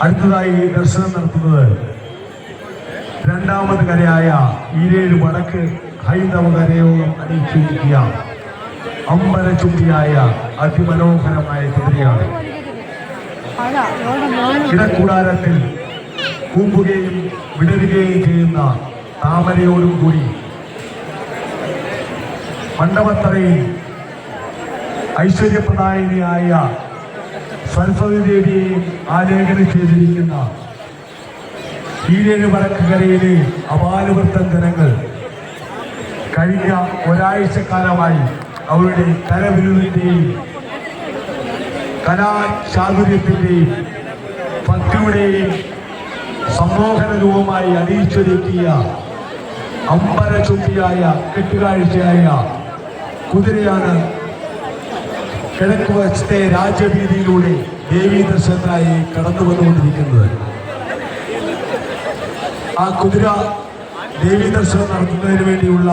അടുത്തതായി ദർശനം നടത്തുന്നത് രണ്ടാമത് കരയായ ഈരേഴ് വടക്ക് ഹൈന്ദവ കരയോഗം അണിയിച്ചിരിക്കുക അമ്പരചുംബിയായ അതിമനോഹരമായ കുതിരയാണ്. കിടക്കൂടാരത്തിൽ കൂമ്പുകയും വിടരുകയും ചെയ്യുന്ന താമരയോടും കൂടി മണ്ഡപത്തറയിൽ ഐശ്വര്യപ്രദായിനിയായ സരസ്വതി ദേവിയെയും ആലേഖനം ചെയ്തിരിക്കുന്ന ഈരേഴ് വടക്കുകരയിലെ അപാലവൃത്തം ജനങ്ങൾ കഴിഞ്ഞ ഒരാഴ്ചക്കാലമായി അവരുടെ കരവിരുതിൻ്റെയും കലാചാതുര്യത്തിൻ്റെയും ഭക്തിയുടെയും സമ്മോഹന രൂപമായി അണിയിച്ചൊരുക്കിയ അമ്പരചുംബിയായ കെട്ടുകാഴ്ചയായ കുതിരയാണ് കിഴക്ക് വശത്തെ രാജവീതിയിലൂടെ ദേവീ ദർശനത്തിനായി കടന്നു വന്നുകൊണ്ടിരിക്കുന്നത്. ആ കുതിര ദേവീ ദർശനം നടത്തുന്നതിന് വേണ്ടിയുള്ള